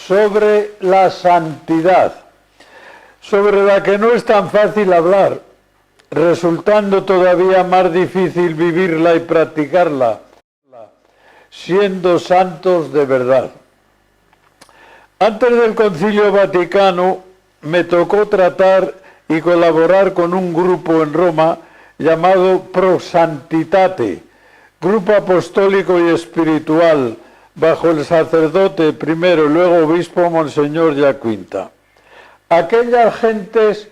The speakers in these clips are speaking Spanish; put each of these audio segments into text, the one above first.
sobre la santidad, sobre la que no es tan fácil hablar, resultando todavía más difícil vivirla y practicarla, siendo santos de verdad. Antes del Concilio Vaticano me tocó tratar y colaborar con un grupo en Roma llamado Pro Santitate, grupo apostólico y espiritual, bajo el sacerdote primero y luego obispo Monseñor Giaquinta. Aquellas gentes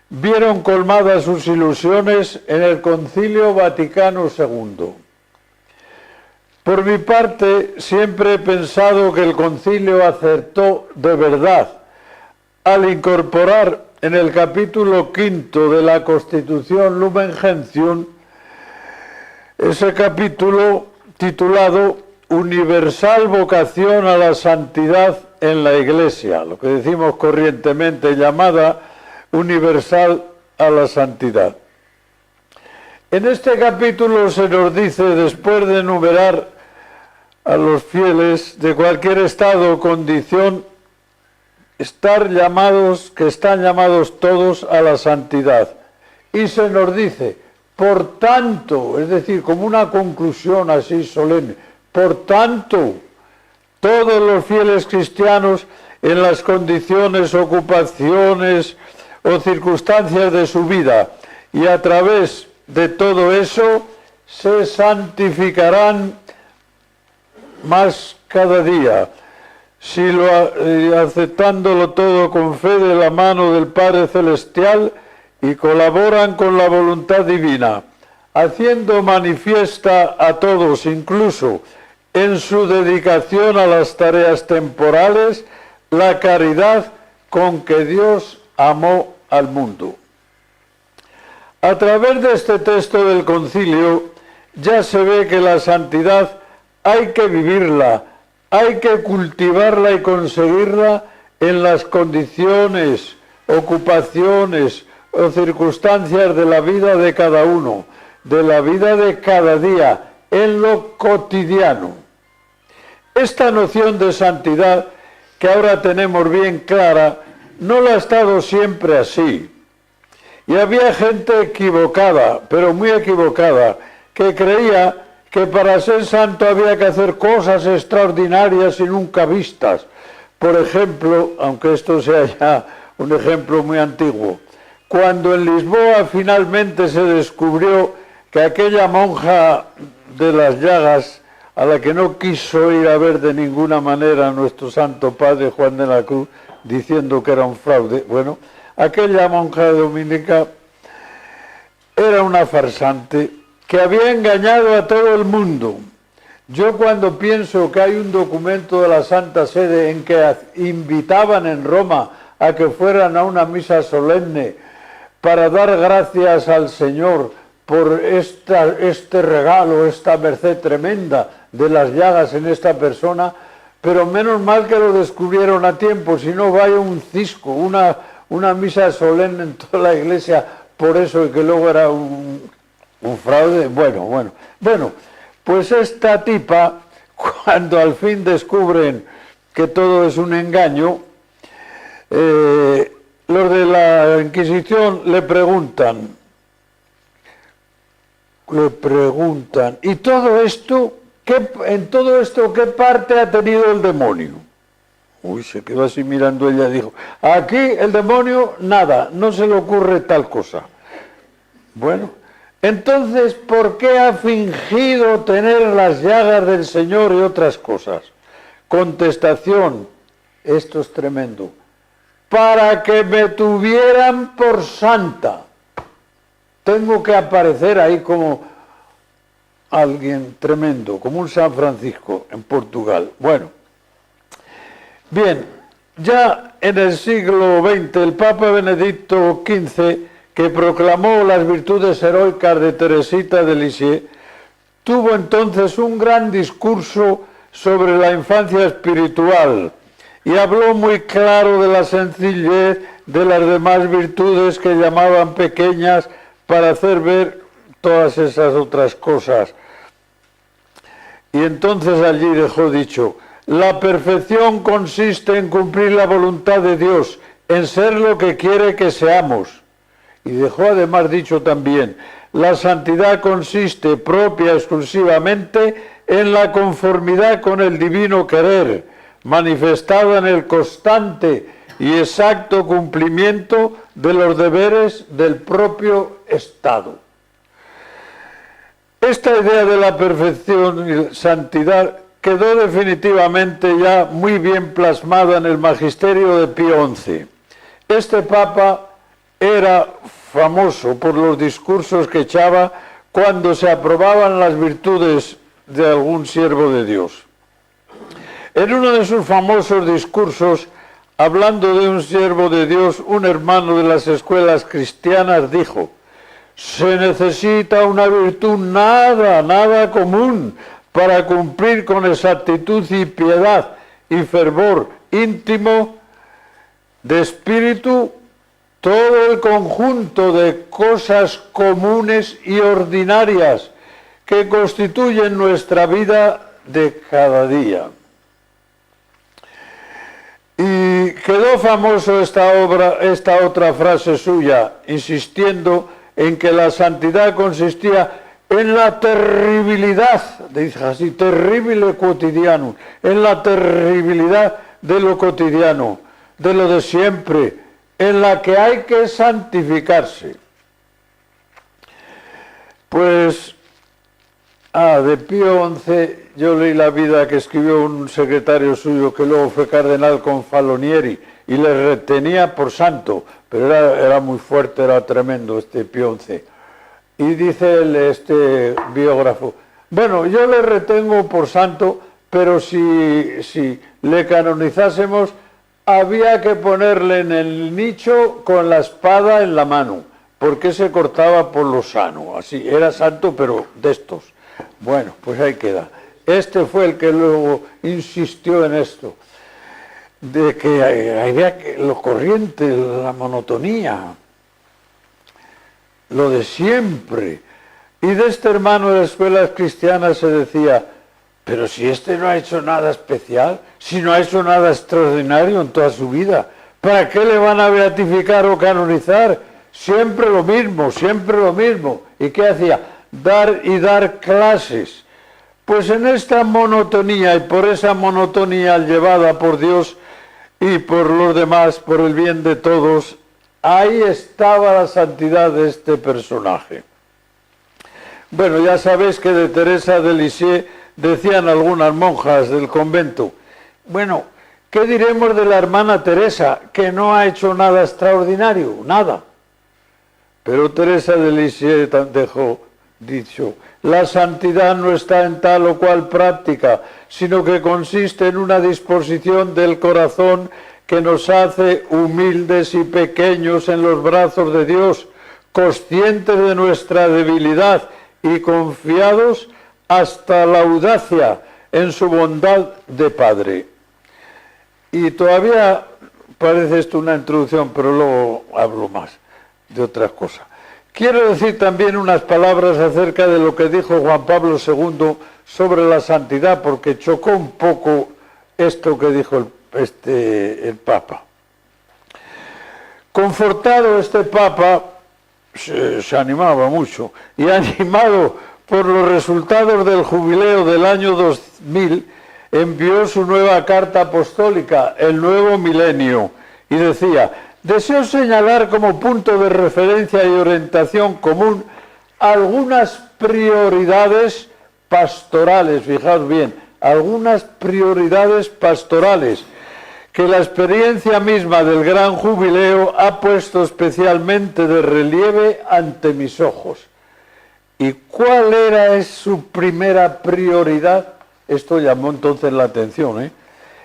vieron colmadas sus ilusiones en el Concilio Vaticano II. Por mi parte, siempre he pensado que el concilio acertó de verdad al incorporar en el capítulo 5 de la Constitución Lumen Gentium ese capítulo titulado Universal vocación a la santidad en la Iglesia, lo que decimos corrientemente llamada universal a la santidad. En este capítulo se nos dice, después de enumerar a los fieles de cualquier estado o condición, que están llamados todos a la santidad. Y se nos dice, por tanto, es decir, como una conclusión así solemne, por tanto, todos los fieles cristianos en las condiciones, ocupaciones o circunstancias de su vida y a través de todo eso se santificarán más cada día, aceptándolo todo con fe de la mano del Padre Celestial y colaboran con la voluntad divina, haciendo manifiesta a todos, incluso en su dedicación a las tareas temporales, la caridad con que Dios amó al mundo. A través de este texto del concilio ya se ve que la santidad hay que vivirla, hay que cultivarla y conseguirla en las condiciones, ocupaciones o circunstancias de la vida de cada uno, de la vida de cada día, en lo cotidiano. Esta noción de santidad que ahora tenemos bien clara, no la ha estado siempre así. Y había gente equivocada, pero muy equivocada, que creía que para ser santo había que hacer cosas extraordinarias y nunca vistas. Por ejemplo, aunque esto sea ya un ejemplo muy antiguo, cuando en Lisboa finalmente se descubrió que aquella monja de las llagas, a la que no quiso ir a ver de ninguna manera nuestro Santo Padre Juan de la Cruz, diciendo que era un fraude, bueno, aquella monja dominica era una farsante que había engañado a todo el mundo. Yo cuando pienso que hay un documento de la Santa Sede en que invitaban en Roma a que fueran a una misa solemne para dar gracias al Señor por este regalo, esta merced tremenda de las llagas en esta persona, pero menos mal que lo descubrieron a tiempo, si no vaya un cisco, una misa solemne en toda la iglesia, por eso, y que luego era un fraude. Bueno, pues esta tipa, cuando al fin descubren que todo es un engaño, los de la Inquisición le preguntan, ¿y todo esto, en todo esto qué parte ha tenido el demonio? Uy, se quedó así mirando ella y dijo, aquí el demonio nada, no se le ocurre tal cosa. Bueno, entonces, ¿por qué ha fingido tener las llagas del Señor y otras cosas? Contestación, esto es tremendo, para que me tuvieran por santa. Tengo que aparecer ahí como alguien tremendo, como un San Francisco en Portugal. Bueno, bien, ya en el siglo XX el Papa Benedicto XV, que proclamó las virtudes heroicas de Teresita de Lisieux, tuvo entonces un gran discurso sobre la infancia espiritual y habló muy claro de la sencillez de las demás virtudes que llamaban pequeñas para hacer ver todas esas otras cosas. Y entonces allí dejó dicho, La perfección consiste en cumplir la voluntad de Dios, en ser lo que quiere que seamos. Y dejó además dicho también, la santidad consiste propia exclusivamente en la conformidad con el divino querer, manifestada en el constante y exacto cumplimiento de los deberes del propio Estado. Esta idea de la perfección y santidad quedó definitivamente ya muy bien plasmada en el magisterio de Pío XI. Este papa era famoso por los discursos que echaba cuando se aprobaban las virtudes de algún siervo de Dios. En uno de sus famosos discursos, hablando de un siervo de Dios, un hermano de las escuelas cristianas dijo: se necesita una virtud nada común para cumplir con exactitud y piedad y fervor íntimo de espíritu todo el conjunto de cosas comunes y ordinarias que constituyen nuestra vida de cada día. Y quedó famoso esta otra frase suya, insistiendo en que la santidad consistía en la terribilidad, dice así, terrible quotidiano, en la terribilidad de lo cotidiano, de lo de siempre, en la que hay que santificarse. Pues, de Pío XI, yo leí la vida que escribió un secretario suyo que luego fue cardenal Confalonieri y le retenía por santo, pero era muy fuerte, era tremendo este Pío XI. Y dice este biógrafo, bueno, yo le retengo por santo, pero si le canonizásemos, había que ponerle en el nicho con la espada en la mano, porque se cortaba por lo sano, así, era santo, pero de estos. Bueno, pues ahí queda. Este fue el que luego insistió en esto, de que había lo corriente, la monotonía, lo de siempre. Y de este hermano de las escuelas cristianas se decía, pero si este no ha hecho nada especial, si no ha hecho nada extraordinario en toda su vida, ¿para qué le van a beatificar o canonizar? Siempre lo mismo, siempre lo mismo. ¿Y qué hacía? Dar clases. Pues en esta monotonía, y por esa monotonía llevada por Dios y por los demás, por el bien de todos, ahí estaba la santidad de este personaje. Bueno, ya sabéis que de Teresa de Lisieux decían algunas monjas del convento, bueno, ¿qué diremos de la hermana Teresa, que no ha hecho nada extraordinario? Nada. Pero Teresa de Lisieux dejó dicho, la santidad no está en tal o cual práctica, sino que consiste en una disposición del corazón que nos hace humildes y pequeños en los brazos de Dios, conscientes de nuestra debilidad y confiados hasta la audacia en su bondad de Padre. Y todavía parece esto una introducción, pero luego hablo más de otras cosas. Quiero decir también unas palabras acerca de lo que dijo Juan Pablo II sobre la santidad, porque chocó un poco esto que dijo el Papa. Confortado este Papa, se animaba mucho, y animado por los resultados del jubileo del año 2000, envió su nueva carta apostólica, El Nuevo Milenio, y decía, deseo señalar como punto de referencia y orientación común algunas prioridades pastorales, fijaos bien, algunas prioridades pastorales que la experiencia misma del gran jubileo ha puesto especialmente de relieve ante mis ojos. ¿Y cuál era su primera prioridad? Esto llamó entonces la atención,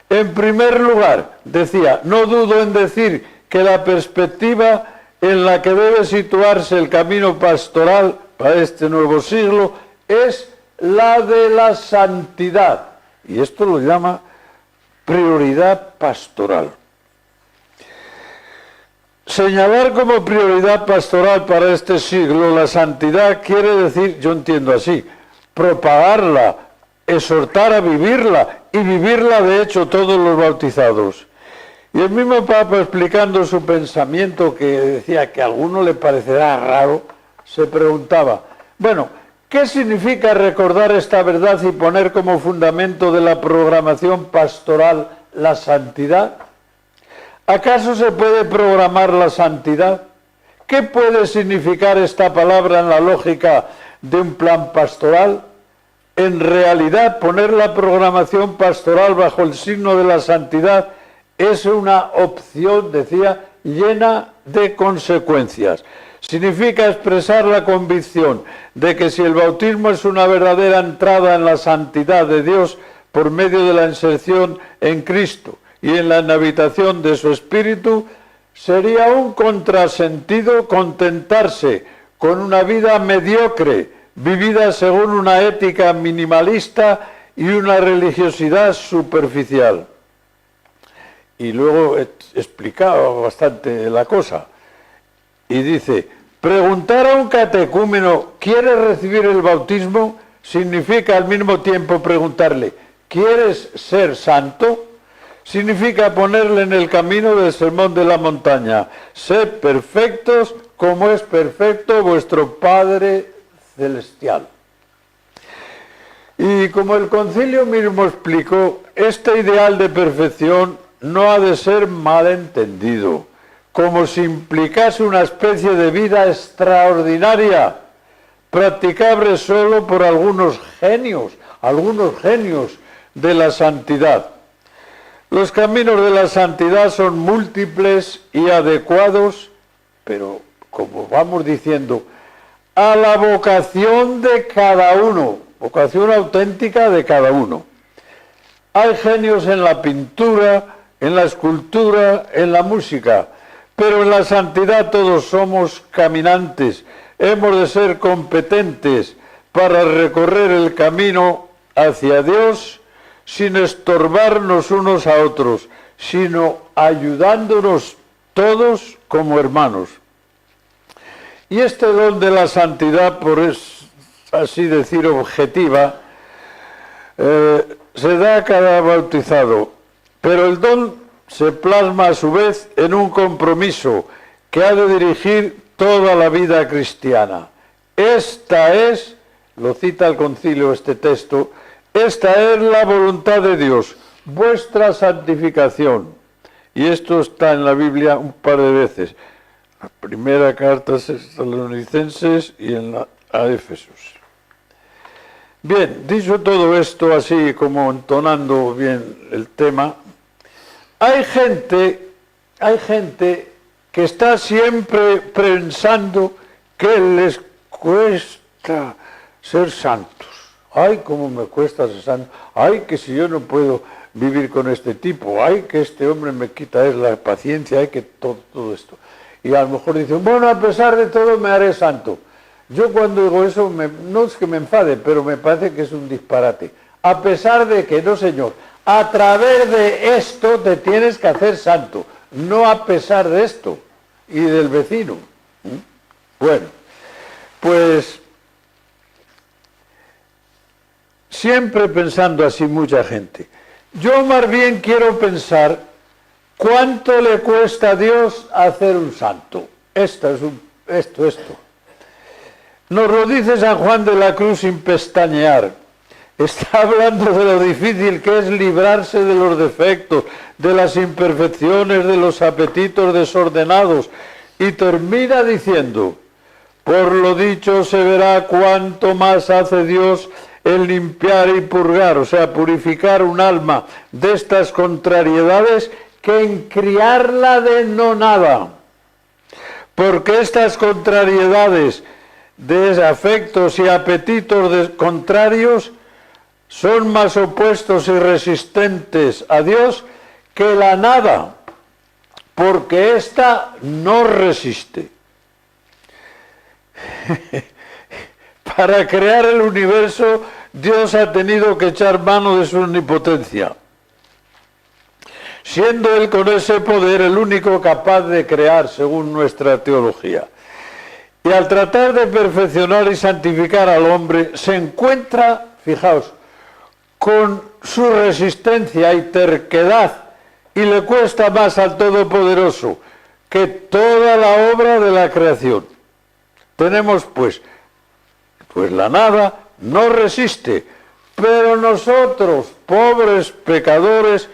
En primer lugar, decía, no dudo en decir que la perspectiva en la que debe situarse el camino pastoral para este nuevo siglo es la de la santidad. Y esto lo llama prioridad pastoral. Señalar como prioridad pastoral para este siglo la santidad quiere decir, yo entiendo así, propagarla, exhortar a vivirla y vivirla de hecho todos los bautizados. Y el mismo Papa, explicando su pensamiento, que decía que a alguno le parecerá raro, se preguntaba, bueno, ¿qué significa recordar esta verdad y poner como fundamento de la programación pastoral la santidad? ¿Acaso se puede programar la santidad? ¿Qué puede significar esta palabra en la lógica de un plan pastoral? En realidad, poner la programación pastoral bajo el signo de la santidad es una opción, decía, llena de consecuencias. Significa expresar la convicción de que si el bautismo es una verdadera entrada en la santidad de Dios por medio de la inserción en Cristo y en la inhabitación de su Espíritu, sería un contrasentido contentarse con una vida mediocre, vivida según una ética minimalista y una religiosidad superficial. Y luego explicaba bastante la cosa. Y dice, preguntar a un catecúmeno, ¿quieres recibir el bautismo? Significa al mismo tiempo preguntarle, ¿quieres ser santo? Significa ponerle en el camino del sermón de la montaña. Sed perfectos como es perfecto vuestro Padre Celestial. Y como el concilio mismo explicó, este ideal de perfección no ha de ser mal entendido, como si implicase una especie de vida extraordinaria, practicable solo por algunos genios de la santidad. Los caminos de la santidad son múltiples y adecuados, pero como vamos diciendo, a la vocación de cada uno, vocación auténtica de cada uno. Hay genios en la pintura, en la escultura, en la música, pero en la santidad todos somos caminantes. Hemos de ser competentes para recorrer el camino hacia Dios sin estorbarnos unos a otros, sino ayudándonos todos como hermanos. Y este don de la santidad, por así decir, objetiva, se da a cada bautizado, pero el don se plasma a su vez en un compromiso que ha de dirigir toda la vida cristiana. Esta es, lo cita el concilio este texto, esta es la voluntad de Dios, vuestra santificación. Y esto está en la Biblia un par de veces. La primera carta a los Tesalonicenses y en la a Éfesos. Bien, dicho todo esto así como entonando bien el tema, hay gente que está siempre pensando que les cuesta ser santos. Ay, cómo me cuesta ser santo. Ay, que si yo no puedo vivir con este tipo. Ay, que este hombre me quita la paciencia. Ay, que todo esto. Y a lo mejor dicen, bueno, a pesar de todo me haré santo. Yo cuando digo eso, no es que me enfade, pero me parece que es un disparate. A pesar de que, no señor, a través de esto te tienes que hacer santo, no a pesar de esto y del vecino. Bueno, pues siempre pensando así mucha gente. Yo más bien quiero pensar cuánto le cuesta a Dios hacer un santo. Esto. Nos lo dice San Juan de la Cruz sin pestañear. Está hablando de lo difícil que es librarse de los defectos, de las imperfecciones, de los apetitos desordenados. Y termina diciendo, por lo dicho se verá cuánto más hace Dios en limpiar y purgar, o sea, purificar un alma de estas contrariedades que en criarla de no nada. Porque estas contrariedades de afectos y apetitos contrarios son más opuestos y resistentes a Dios que la nada, porque ésta no resiste. Para crear el universo, Dios ha tenido que echar mano de su omnipotencia, siendo Él con ese poder el único capaz de crear, según nuestra teología. Y al tratar de perfeccionar y santificar al hombre, se encuentra, fijaos, con su resistencia y terquedad, y le cuesta más al Todopoderoso que toda la obra de la creación. Tenemos pues la nada no resiste, pero nosotros, pobres pecadores,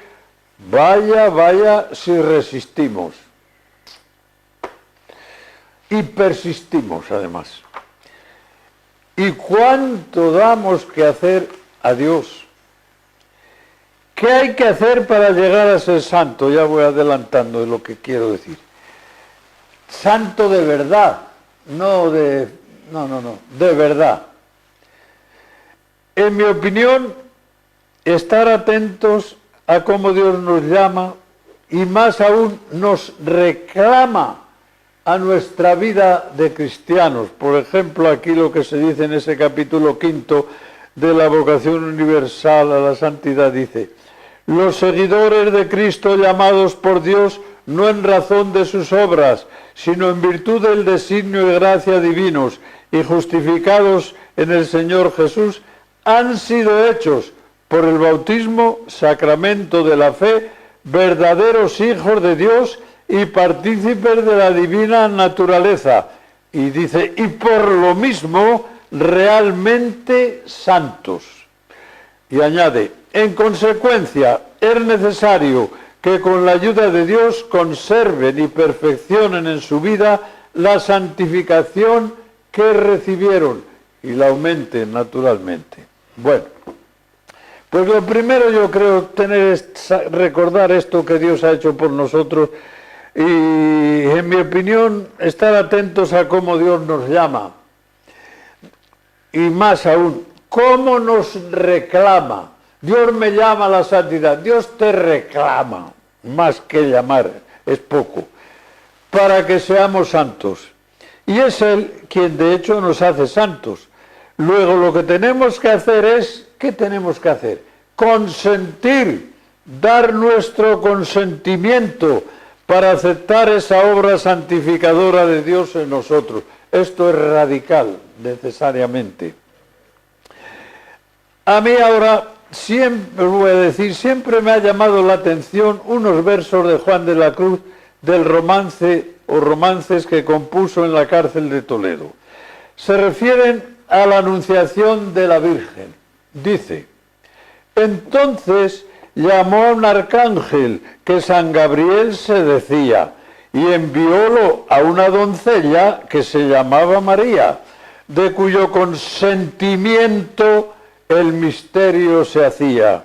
vaya si resistimos. Y persistimos además. ¿Y cuánto damos que hacer a Dios? ¿Qué hay que hacer para llegar a ser santo? Ya voy adelantando de lo que quiero decir. Santo de verdad, no, de verdad. En mi opinión, estar atentos a cómo Dios nos llama y más aún nos reclama a nuestra vida de cristianos. Por ejemplo, aquí lo que se dice en ese capítulo 5 de la vocación universal a la santidad dice: los seguidores de Cristo llamados por Dios no en razón de sus obras, sino en virtud del designio y gracia divinos y justificados en el Señor Jesús, han sido hechos por el bautismo, sacramento de la fe, verdaderos hijos de Dios y partícipes de la divina naturaleza. Y dice, y por lo mismo, realmente santos. Y añade, en consecuencia, es necesario que con la ayuda de Dios conserven y perfeccionen en su vida la santificación que recibieron y la aumenten naturalmente. Bueno, pues lo primero yo creo recordar esto que Dios ha hecho por nosotros y, en mi opinión, estar atentos a cómo Dios nos llama y más aún, cómo nos reclama. Dios me llama a la santidad, Dios te reclama, más que llamar, es poco, para que seamos santos. Y es Él quien de hecho nos hace santos. Luego lo que tenemos que hacer es, ¿qué tenemos que hacer? Consentir, dar nuestro consentimiento para aceptar esa obra santificadora de Dios en nosotros. Esto es radical, necesariamente. A mí ahora, siempre voy a decir, siempre me ha llamado la atención unos versos de Juan de la Cruz del romance o romances que compuso en la cárcel de Toledo. Se refieren a la anunciación de la Virgen. Dice, entonces llamó a un arcángel que San Gabriel se decía y enviólo a una doncella que se llamaba María, de cuyo consentimiento el misterio se hacía,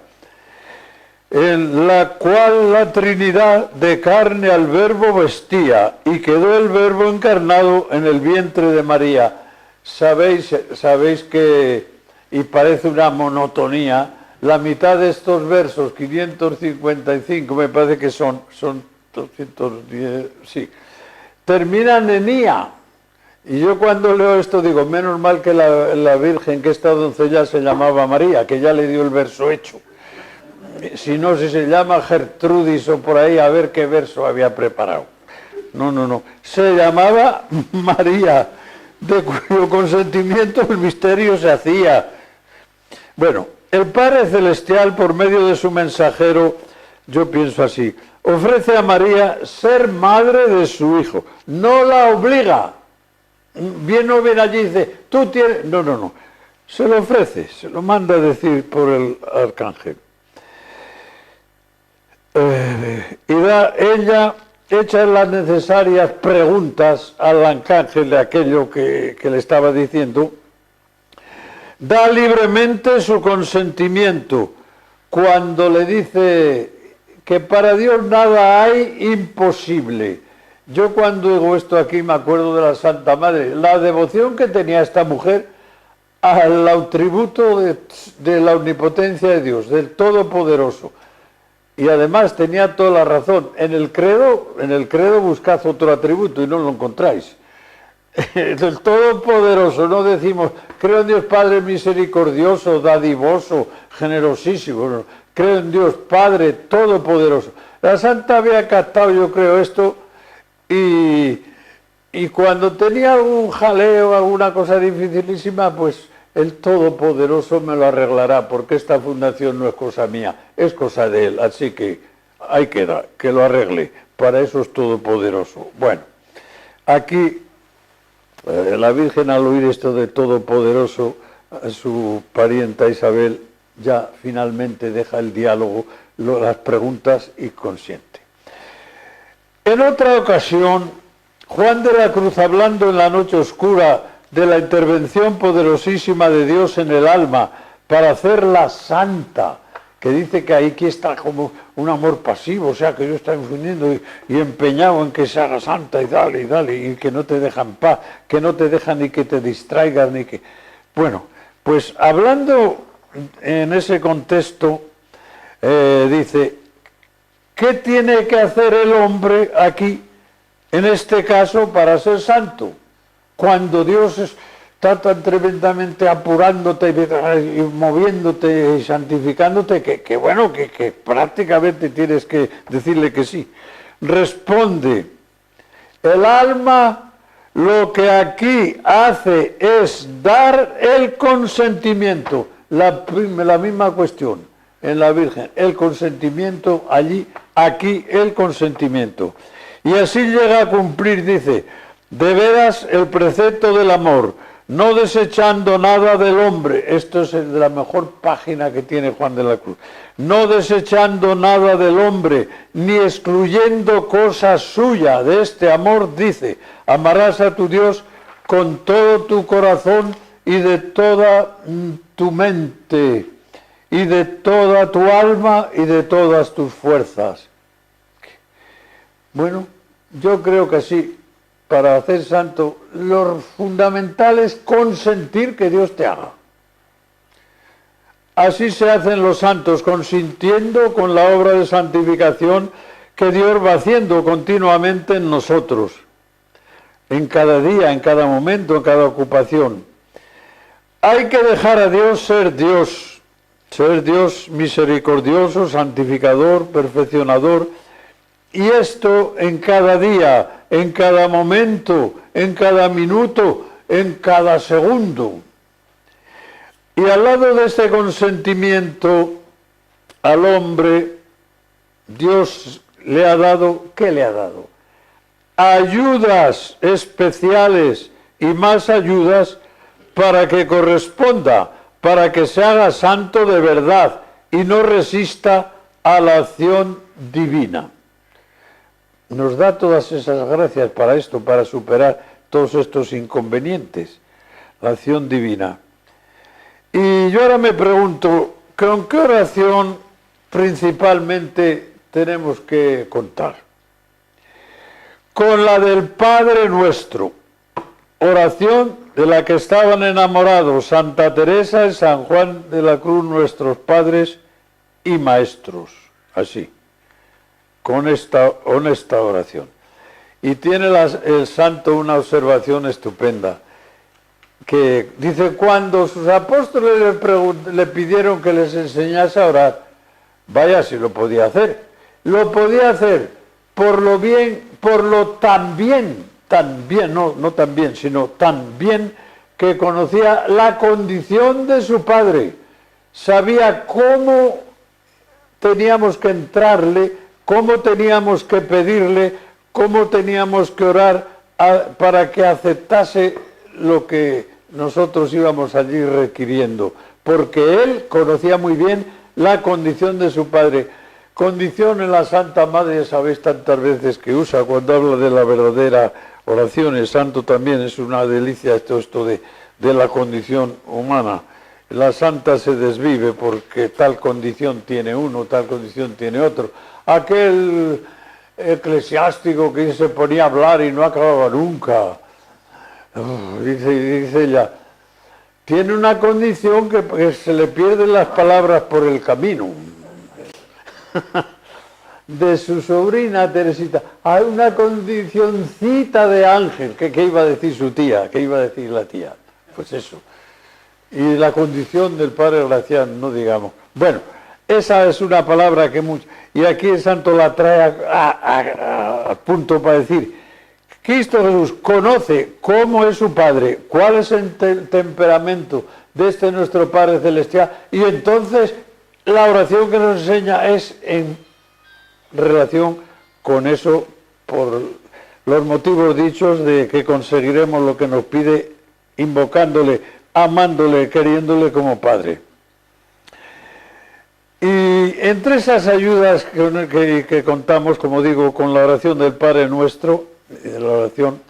en la cual la Trinidad de carne al Verbo vestía, y quedó el Verbo encarnado en el vientre de María. Sabéis que, y parece una monotonía, la mitad de estos versos, 555, me parece que son 210, sí, terminan en ia. Y yo cuando leo esto digo, menos mal que la Virgen, que esta doncella se llamaba María, que ya le dio el verso hecho. Si no, si se llama Gertrudis o por ahí, a ver qué verso había preparado. No. Se llamaba María, de cuyo consentimiento el misterio se hacía. Bueno, el Padre Celestial, por medio de su mensajero, yo pienso así, ofrece a María ser madre de su Hijo. No la obliga. Bien o bien allí dice, tú tienes... No. Se lo ofrece, se lo manda a decir por el arcángel. Ella echa las necesarias preguntas al arcángel de aquello que le estaba diciendo, da libremente su consentimiento cuando le dice que para Dios nada hay imposible. Yo cuando digo esto aquí me acuerdo de la Santa Madre, la devoción que tenía esta mujer al atributo de la omnipotencia de Dios, del Todopoderoso. Y además tenía toda la razón. En el credo buscad otro atributo y no lo encontráis. El Todopoderoso, no decimos, creo en Dios Padre misericordioso, dadivoso, generosísimo. No. Creo en Dios Padre Todopoderoso. La Santa había captado, yo creo, esto, y cuando tenía algún jaleo, alguna cosa dificilísima, pues el Todopoderoso me lo arreglará, porque esta fundación no es cosa mía, es cosa de Él, así que ahí queda, que lo arregle, para eso es Todopoderoso. Bueno, aquí la Virgen, al oír esto de Todopoderoso, a su parienta Isabel ya finalmente deja el diálogo, las preguntas y consiente. En otra ocasión, Juan de la Cruz, hablando en la noche oscura de la intervención poderosísima de Dios en el alma para hacerla santa, que dice que aquí está como un amor pasivo, o sea, que Dios está infundiendo y empeñado en que se haga santa y dale, y que no te dejan paz, que no te dejan ni que te distraigas, ni que... Bueno, pues hablando en ese contexto, dice, ¿qué tiene que hacer el hombre aquí, en este caso, para ser santo? Cuando Dios está tan tremendamente apurándote y moviéndote y santificándote, que bueno, que prácticamente tienes que decirle que sí. Responde, el alma lo que aquí hace es dar el consentimiento, la misma cuestión en la Virgen, el consentimiento allí, aquí el consentimiento. Y así llega a cumplir, dice, de veras el precepto del amor, no desechando nada del hombre. Esto es de la mejor página que tiene Juan de la Cruz. No desechando nada del hombre, ni excluyendo cosa suya. De este amor dice, amarás a tu Dios con todo tu corazón y de toda tu mente, y de toda tu alma y de todas tus fuerzas. Bueno, yo creo que sí. Para hacer santo, lo fundamental es consentir que Dios te haga. Así se hacen los santos, consintiendo con la obra de santificación que Dios va haciendo continuamente en nosotros, en cada día, en cada momento, en cada ocupación. Hay que dejar a Dios ser Dios misericordioso, santificador, perfeccionador, y esto en cada día, en cada momento, en cada minuto, en cada segundo. Y al lado de este consentimiento al hombre, Dios le ha dado, ¿qué le ha dado? Ayudas especiales y más ayudas para que corresponda, para que se haga santo de verdad y no resista a la acción divina. Nos da todas esas gracias para esto, para superar todos estos inconvenientes, la acción divina. Y yo ahora me pregunto, ¿con qué oración principalmente tenemos que contar? Con la del Padre Nuestro, oración de la que estaban enamorados Santa Teresa y San Juan de la Cruz, nuestros padres y maestros, así. Con esta honesta oración. Y tiene el santo una observación estupenda, que dice, cuando sus apóstoles le pidieron que les enseñase a orar, vaya si lo podía hacer por lo bien, por lo tan bien, no tan bien, sino tan bien que conocía la condición de su padre, sabía cómo teníamos que entrarle, cómo teníamos que pedirle, cómo teníamos que orar para que aceptase lo que nosotros íbamos allí requiriendo, porque él conocía muy bien la condición de su padre. Condición en la Santa Madre, sabéis tantas veces que usa cuando habla de la verdadera oración. El santo también es una delicia esto de la condición humana. La santa se desvive porque tal condición tiene uno, tal condición tiene otro. Aquel eclesiástico que se ponía a hablar y no acababa nunca. Dice ella, tiene una condición que se le pierden las palabras por el camino. De su sobrina Teresita, hay una condicioncita de ángel, ¿qué iba a decir su tía? ¿Qué iba a decir la tía? Pues eso. Y la condición del Padre Graciano, no digamos. Bueno, esa es una palabra que mucho... Y aquí el santo la trae a punto para decir, Cristo Jesús conoce cómo es su Padre, cuál es el temperamento de este nuestro Padre Celestial. Y entonces la oración que nos enseña es en relación con eso, por los motivos dichos de que conseguiremos lo que nos pide, invocándole, amándole, queriéndole como Padre. Y entre esas ayudas que contamos, como digo, con la oración del Padre Nuestro, de la oración,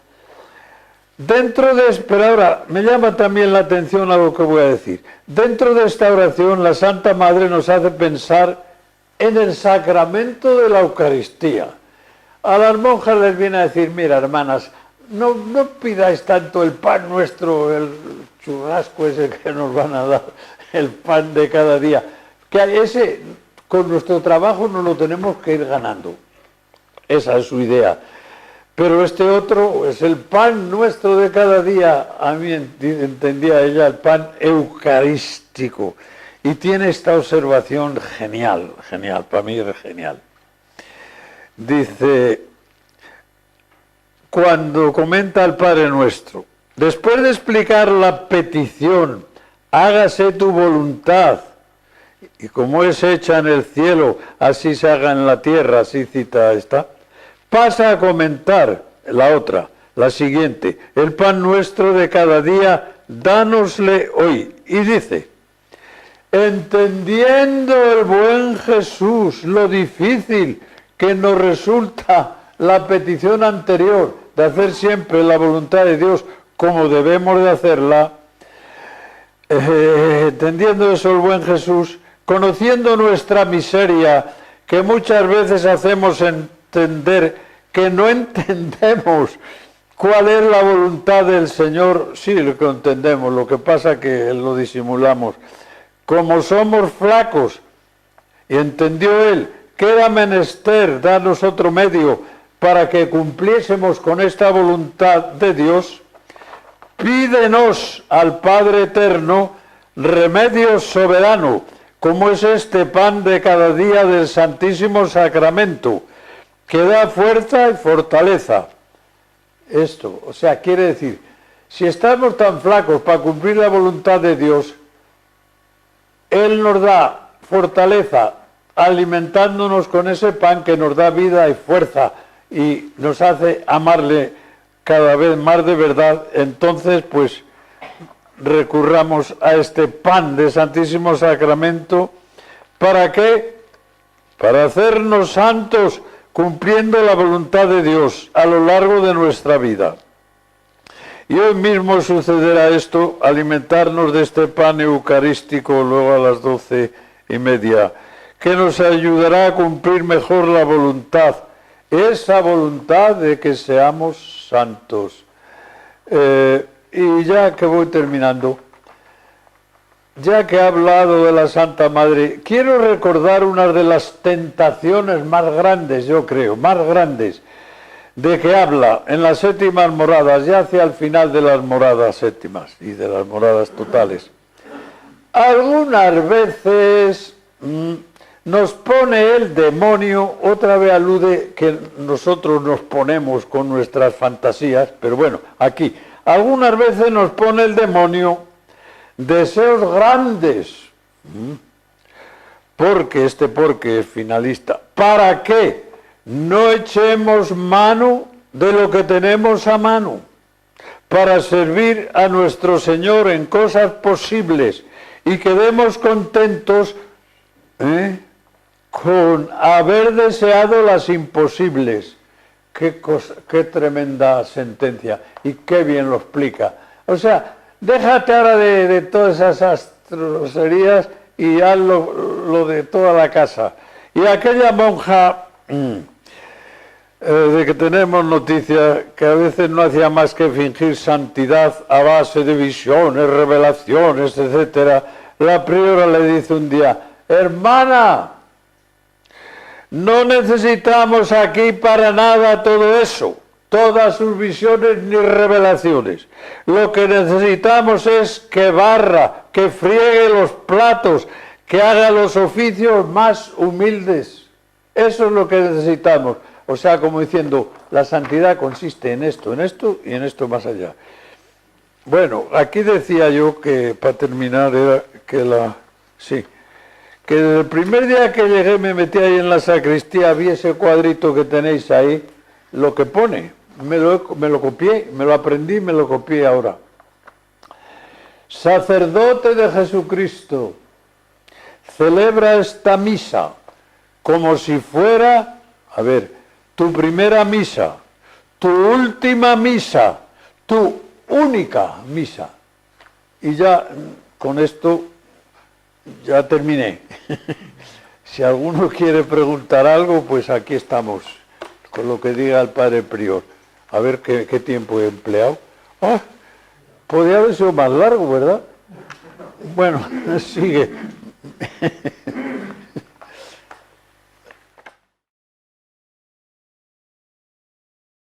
dentro de, pero ahora me llama también la atención algo que voy a decir. Dentro de esta oración, la Santa Madre nos hace pensar en el sacramento de la Eucaristía. A las monjas les viene a decir, mira, hermanas, no pidáis tanto el pan nuestro, el churrasco ese que nos van a dar, el pan de cada día, que ese con nuestro trabajo nos lo tenemos que ir ganando. Esa es su idea. Pero este otro es el pan nuestro de cada día, a mí entendía ella, el pan eucarístico. Y tiene esta observación genial, para mí es genial. Dice, cuando comenta el Padre Nuestro, después de explicar la petición, hágase tu voluntad, y como es hecha en el cielo, así se haga en la tierra, así cita esta, pasa a comentar la otra, la siguiente, el pan nuestro de cada día, dánosle hoy. Y dice, entendiendo el buen Jesús lo difícil que nos resulta la petición anterior de hacer siempre la voluntad de Dios como debemos de hacerla, entendiendo eso el buen Jesús, conociendo nuestra miseria, que muchas veces hacemos entender que no entendemos cuál es la voluntad del Señor. Sí, lo que entendemos, lo que pasa que lo disimulamos. Como somos flacos, y entendió Él que era menester darnos otro medio para que cumpliésemos con esta voluntad de Dios, pídenos al Padre Eterno remedio soberano, como es este pan de cada día del Santísimo Sacramento, que da fuerza y fortaleza. Esto, o sea, quiere decir, si estamos tan flacos para cumplir la voluntad de Dios, Él nos da fortaleza alimentándonos con ese pan que nos da vida y fuerza y nos hace amarle cada vez más de verdad. Entonces, pues, recurramos a este pan de Santísimo Sacramento. ¿Para qué? Para hacernos santos cumpliendo la voluntad de Dios a lo largo de nuestra vida. Y hoy mismo sucederá esto, alimentarnos de este pan eucarístico luego a las 12:30, que nos ayudará a cumplir mejor la voluntad, esa voluntad de que seamos santos. Y ya que voy terminando, ya que he hablado de la Santa Madre, quiero recordar una de las tentaciones más grandes, yo creo, más grandes, de que habla en las séptimas moradas, ya hacia el final de las moradas séptimas y de las moradas totales. Algunas veces nos pone el demonio, otra vez alude que nosotros nos ponemos con nuestras fantasías, pero bueno, aquí, algunas veces nos pone el demonio deseos grandes, porque es finalista. ¿Para qué? No echemos mano de lo que tenemos a mano para servir a nuestro Señor en cosas posibles y quedemos contentos con haber deseado las imposibles. Qué tremenda sentencia y qué bien lo explica. O sea, déjate ahora de todas esas astroserías y haz lo de toda la casa. Y aquella monja de que tenemos noticia, que a veces no hacía más que fingir santidad a base de visiones, revelaciones, etcétera, la priora le dice un día, hermana, no necesitamos aquí para nada todo eso, todas sus visiones ni revelaciones. Lo que necesitamos es que barra, que friegue los platos, que haga los oficios más humildes. Eso es lo que necesitamos. O sea, como diciendo, la santidad consiste en esto y en esto más allá. Bueno, aquí decía yo que, para terminar, era que que desde el primer día que llegué me metí ahí en la sacristía, vi ese cuadrito que tenéis ahí, lo que pone, me lo copié, me lo aprendí, me lo copié ahora. Sacerdote de Jesucristo, celebra esta misa como si fuera, a ver, tu primera misa, tu última misa, tu única misa. Y ya con esto ya terminé. Si alguno quiere preguntar algo, pues aquí estamos, con lo que diga el padre prior. A ver qué tiempo he empleado. Ah, podría haber sido más largo, ¿verdad? Bueno, sigue.